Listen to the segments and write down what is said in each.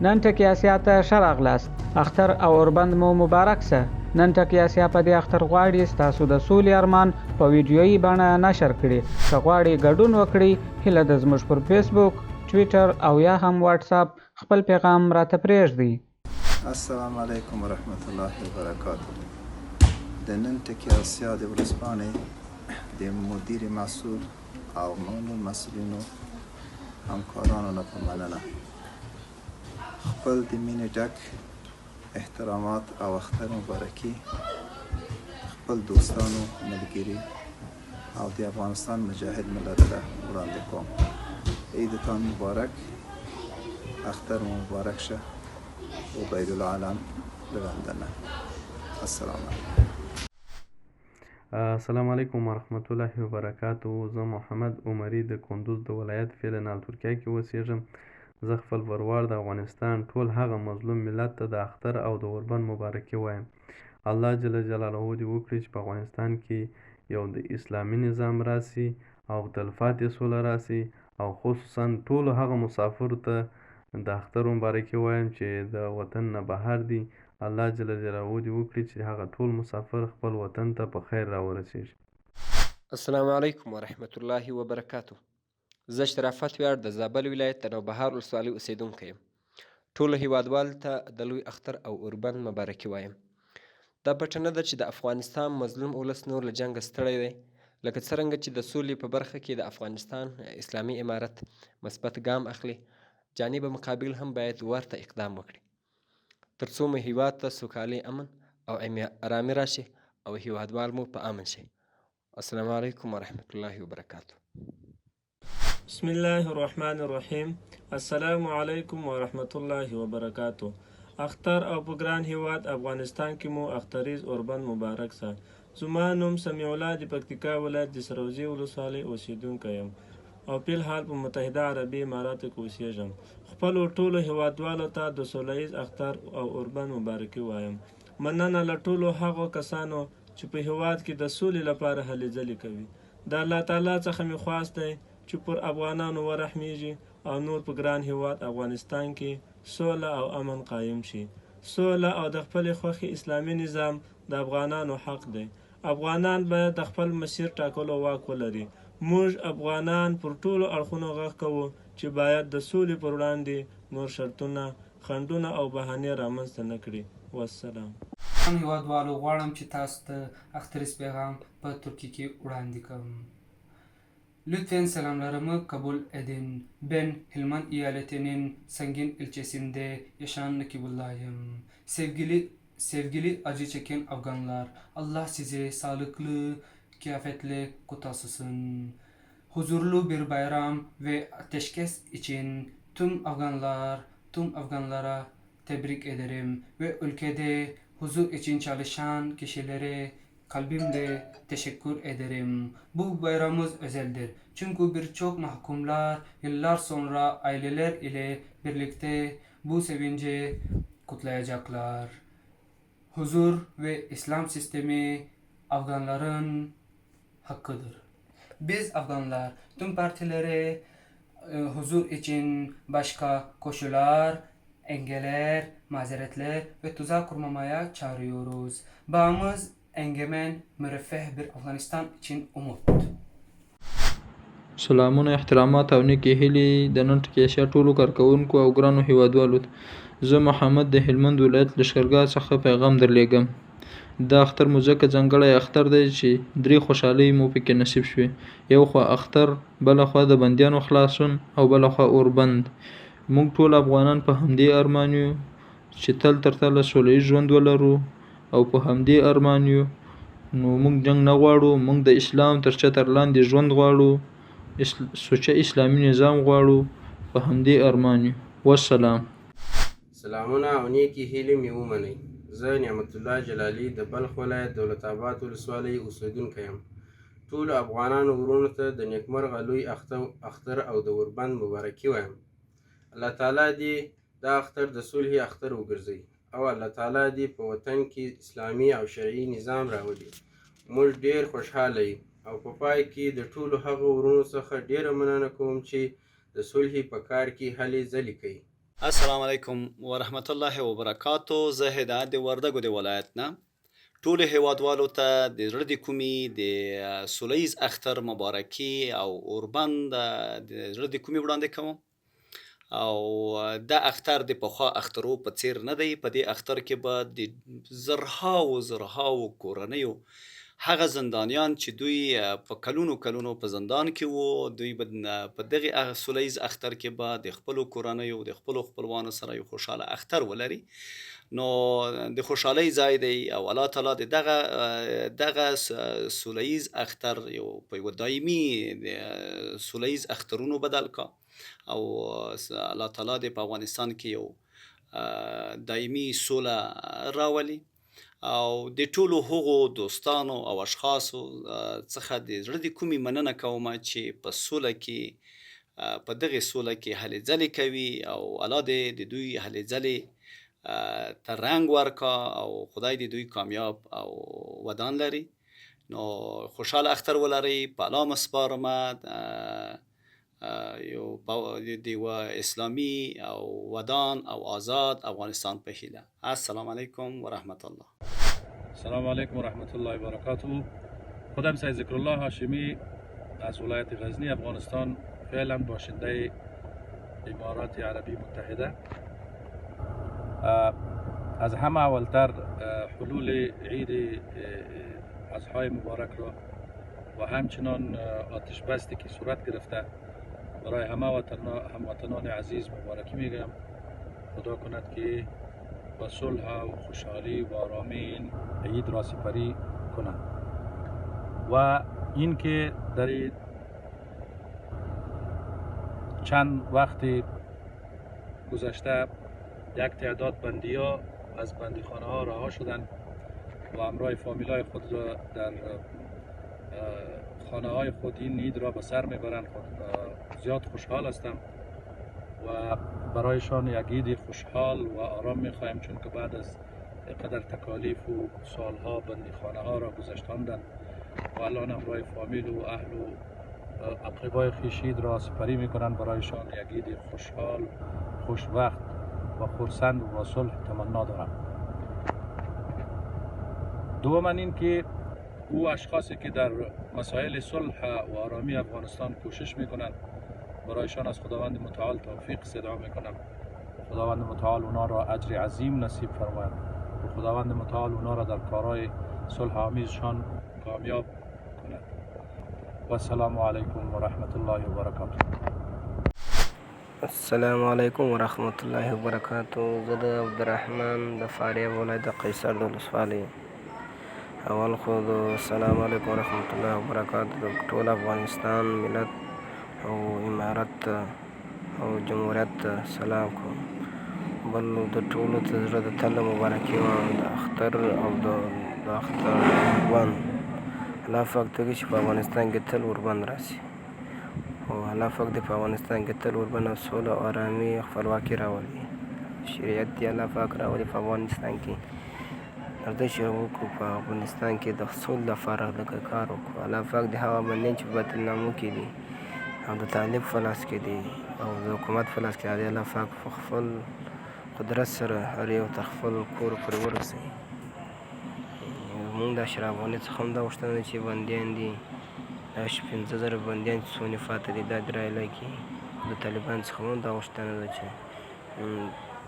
نن ټکي اسیا ته ښه راغلاست. اختر او اوربند مو مبارک شه. نن ټکي اسیا په دې اختر غواړي ستاسو د سولې ارمان په ویډیويي بڼه نشر کړي. که غواړي ګډون وکړي، هیله ده زموږ پر فیسبوک، ټویټر او یا هم واتساپ خپل پیغام راته پرېږدئ. السلام علیکم ورحمت الله وبرکاته. د نن ټکي اسیا د ورځپاڼې د مدیر مسئول او نورو مسئولینو همکارانو نه په مننه خپل د مینې ډک احترامات او اختر مبارکي خپل دوستانو، ملګري او د افغانستان مجاهد ملت ته وړاندې کوم. عیدتان مبارک، اختر مبارک شه. عبید العالم لندن. السلام علیکم. السلام علیکم ورحمت الله وبرکاته. زه محمد عمري د کندوز د ولایت فعلنال ترکیه کې اوسېږم. زه خپل ورور د افغانستان ټول هغه مظلوم ملت ته د اختر او د اوربند مبارکي وایم. الله جل جلاله دې وکړي چې په افغانستان کې یو د اسلامي نظام راسي او تلپاتې سوله راسي، او خصوصا ټولو هغه مسافرو ته د اختر مبارکي وایم چې د وطن نه بهر دي. الله جل جلاله دې وکړي چې هغه ټول مسافر خپل وطن ته په خیر راورسیږي. السلام علیکم ورحمت الله وبرکاته. زه شرافت ویاړ د زابل ولایت د نوبهار ولسوالۍ اوسیدونکی یم. ټولو هیوادوالو ته د لوی اختر او اوربند مبارکي وایم. دا پټه نه ده چې د افغانستان مظلوم ولس نور له جنګه ستړی دی، لکه څرنګه چې د سولې په برخه کې د افغانستان اسلامي امارت مثبت ګام اخلي، جانب مقابل هم باید ورته اقدام وکړي تر څو مو هیواد ته سوکالي، امن او ارامي راشي او هیوادوال مو په امن شي. السلام علیکم ورحمت الله وبرکاته. بسم الله الرحمن الرحیم. السلام علیکم ورحمت الله وبرکاته. اختر او په ګران هیواد افغانستان کې مو اختریز اوربند مبارک سه. زما نوم سمیع الله د پکتیکا ولایت د سروزي ولسوالۍ اوسیدونکی یم او فی الحال په متحده عربي اماراتو کې اوسیږم. خپلو ټولو هیوادوالو ته د سوله ییز اختر او اوربند مبارکي وایم. مننه له ټولو هغو کسانو چې په هیواد کې د سولې لپاره هلې ځلې کوي. د الله تعالی څخه مې خواست دی چې پر افغانانو ورحمیږي او نور په ګران هیواد افغانستان کې سوله او امن قایم شي. سوله او د خپلې خوښې اسلامي نظام د افغانانو حق دی. افغانان باید د خپل مسیر ټاکلو واک ولري. موږ افغانان پر ټولو اړخونو غږ کوو چې باید د سولې پر وړاندې نور شرطونه، خنډونه او بهانې رامنځته نه کړي. والسلام. هیوادوالو غواړم چې تاسو ته اختریز پیغام په ترکی کې وړاندې کړم. Lütfen selamlarımı kabul edin. Ben Helmand eyaletinin Sangin ilçesinde yaşayan Nakibullah'ım. Sevgili acı çeken Afganlar, Allah size sağlıklı, kıyafetli kutasısın. Huzurlu bir bayram ve ateşkes için tüm Afganlara tebrik ederim ve ülkede huzur için çalışan kişilere kalbimde teşekkür ederim. Bu bayramımız özeldir. Çünkü birçok mahkumlar yıllar sonra aileler ile birlikte bu sevinci kutlayacaklar. Huzur ve İslam sistemi Afganların hakkıdır. Biz Afganlar tüm partilere huzur için başka koşullar, engeller, mazeretler ve tuzak kurmamaya çağırıyoruz. Bağımız engemen, müreffeh bir Afganistan için umut. سلامونه، احترامات او نیکې هیلې د نن ټکي اسیا ټولو کارکوونکو او ګرانو هیوادوالو ته. زه محمد د هلمند ولایت لښکرګاه څخه پیغام درلیږم. دا اختر مو ځکه ځانګړی اختر دی چې 3 خوشحالۍ مو پکې نصیب شوې. یو خوا اختر، بله خوا د بندیانو خلاصون او بله خوا اوربند. موږ ټول افغانان په همدې ارمان یو چې تل تر تله سوله ییز ژوند ولرو او په همدې ارمان یو. نو موږ جنګ نه غواړو، موږ د اسلام تر چتر لاندې ژوند غواړو، سوچه اسلامي نظام غواړو، په همدې ارمان یو. والسلام. سلامونه او نیکې هیلې مې ومنئ. زه نعمت الله جلالي د بلخ ولایت دولت آباد ولسوالۍ اوسیدونکی یم. ټولو افغانانو ورونو ته د نیکمرغه لوی اختر او د اوربند مبارکي وایم. الله تعالی دې دا اختر د صلحې اختر وګرځوي او الله تعالی دې په وطن کې اسلامي او شرعي نظام راولي. موږ ډېر خوشحاله یو او په پای کې د ټولو هغو ورونو څخه ډېره مننه کوم چې د صلحې په کار کې هلې ځلې کوي. السلام علیکم ورحمت الله وبرکاتو. زه هدایت د وردګو د ولایت نه ټولو هیوادوالو ته د زړه د کومې د سولیز اختر مبارکي او اوربند د زړه د کومې وړاندې کوم. او دا اختر د پخوا اخترو په څیر نه دی. په دې اختر کې به د زرهاو کورنیو هغه زندانیان چې دوی په کلونو په زندان کې وو، دوی به په دغه سولیز اختر کې به د خپلو کورنیو د خپلو خپلوانو سره یو خوشحاله اختر ولري. نو د خوشحالۍ ځای دی او الله تعالی د دغه سولیز اختر په یو دایمي سولیز اخترونو بدل کا او الله تعالی د په افغانستان کې یو دایمي سوله راولي. او د ټولو هغو دوستانو او اشخاصو څخه د زړه د کومې مننه کوم چې په سوله کې په دغه سوله کې هلې ځلې کوي او الله دې د دوی هلې ځلې ته رنګ ورکا او خدای دې دوی کامیاب او ودان لري. نو خوشحاله اختر ولري. په الله مسپارمه یو اسلامی او ودان او آزاد افغانستان په هیله. السلام علیکم و رحمت الله. السلام علیکم و رحمت الله و برکاته. خودم سید ذکرالله هاشمی از ولایت غزنی افغانستان، فعلا باشنده امارات عربی متحده. از همه اولتر حلول عید اضحای مبارک را و همچنان آتش بستی که صورت گرفته برای همه هموطنان عزیز مبارکی میگم. خدا کند که با صلح و خوشحالی و آرامی این عید را سپری کنند و اینکه در چند وقت گذشته یک تعداد بندی‌ها از بندیخانه ها رها شدند و همراه فامیلای خود را در خانه های خود این عید را به سر میبرند. زیاد خوشحال هستم و برایشان یک عید خوشحال و آرام میخوایم، چون که بعد از قدر تکالیف و سالها بندیخانه ها را گذشتاندند و الان همراه فامیل و اهل و اقربای خویش عید را سپری میکنند. برایشان یک عید خوشحال، خوشوقت و خرسند و با صلح تمنا دارم. دوما این که او اشخاصی که در مسائل صلح و آرامی افغانستان کوشش میکنند، برایشان از خداوند متعال توفیق استدعا میکنم. خداوند متعال اونا را اجر عظیم نصیب فرماید و خداوند متعال اونا را در کارهای صلح آمیزشان کامیاب کند. و السلام علیکم و رحمت الله و برکاته. السلام علیکم و رحمت الله و برکاته. زه د عبدالرحمن د فاریاب ولایت د قیصر د ولسوالۍ. اول خو د سلام علیکم ورحمت الله وبرکاته د ټول افغانستان ملت او امارت او جمهوریت سلام کوم. بل د ټولو ته زړه د تله مبارکي وایم د اختر او د اختر اوربند. الله پاک ته چې په افغانستان کې تل اوربند راشي او الله پاک دې په افغانستان کې تل اوربند او سوله او ارامي خپلواکي راولي. شریعت دې الله پاک راولي په افغانستان کې. راځئ چې وکړو په افغانستان کې د سولې لپاره لږ کار وکړو. الله پاک د هغه بندیان چې په بدنامو کې دي او د طالب په لاس کې دي او د حکومت په لاس کې دي، الله پاک په خپل قدرت سره هر یو ته خپل کور پورې ورسوي. موږ د اشرف غني څخه هم دا غوښتنه ده چې بندیان دي دا 15,000 بندیان چې څونه پاتې دي دا دې رایله کړي. د طالبانو څخه هم دا غوښتنه ده چې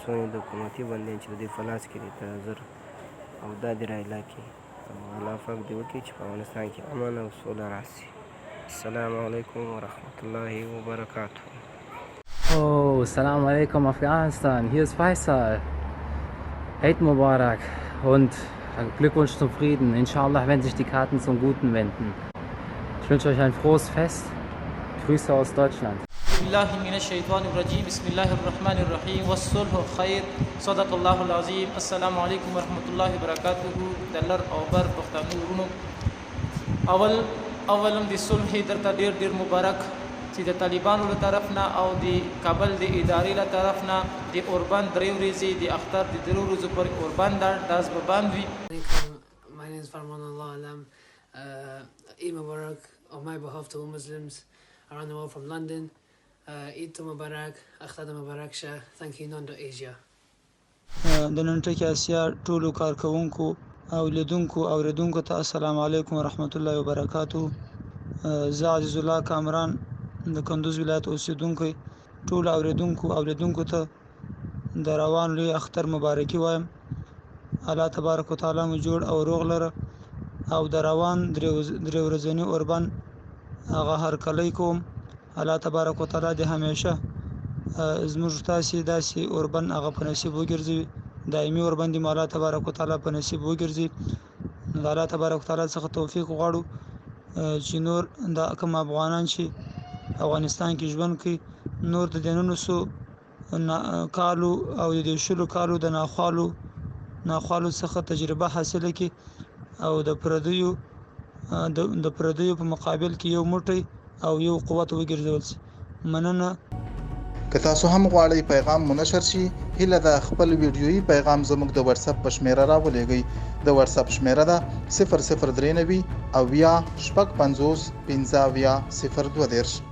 څونه د حکومتي بندیان چې د دوی په لاس کې دي ته زر او دا دې رایله کړي او الله پاک دې وکړي چې په افغانستان کې امن او سوله راشي. السلام علیکم ورحمت الله وبرکاته. Oh, Assalamu alaikum Afghanistan, hier ist Faisal. Eid Mubarak und Glückwunsch zum Frieden. Inshallah, wenn sich die Karten zum Guten wenden. Ich wünsche euch ein frohes Fest. Grüße aus Deutschland. Bismillahirrahmanirrahim. والصلح خير. صدق الله العظيم. السلام عليكم ورحمة الله وبركاته. دلر او بر پښتنو ورونو، اولم د صلح درته ډیر ډیر مبارک چې د طالبانو له طرف نه او د کابل د ادارې له طرف نه د اوربند 3 ورځې د اختر د 3 ورځو پر اوربند داس به بند وي. My name is Farman Allah Alam. Eid Mubarak on my behalf to all Muslims around the world from London. Eid Mubarak, Akhtar Mubarak Shah. Thank you, Nondo.Asia. د نن ټکي اسیا ټولو کارکونکو او لیدونکو او اوریدونکو ته السلام علیکم ورحمت الله وبرکاتو. زه عزیز الله کامران د کندوز ولایت اوسیدونکی ټول اوریدونکو او لیدونکو ته د روان لوی اختر مبارکي وایم. الله تبارک وتعالى مو جوړ او روغ لره او د روان درې ورځنی اوربند هغه هرکلی کوم. الله تبارک وتعالى د همیشه زموږ تاسې داسې اوربند هغه په نصیب وګرځي، دایمي اوربند مو الله تبارک وتعالى په نصیب وګرځي. نو د الله تبارک وتعالى څخه توفیق غواړو چې نور د کوم افغانان چې افغانستان کې ژوند کوي نور د دینونو سو کالو او د شلو کالو د ناخوالو څخه تجربه حاصله کړي او د پردیو په مقابل کې یو موټی او یو قوت وګرځول شي. مننه. که تاسو هم غواړئ پیغام مو نشر شي، هیله ده خپل ویډیويي پیغام زموږ د واتس اپ په شمیره راولېږئ. د واتس اپ شمیره ده 0093 او 50 50 50 022.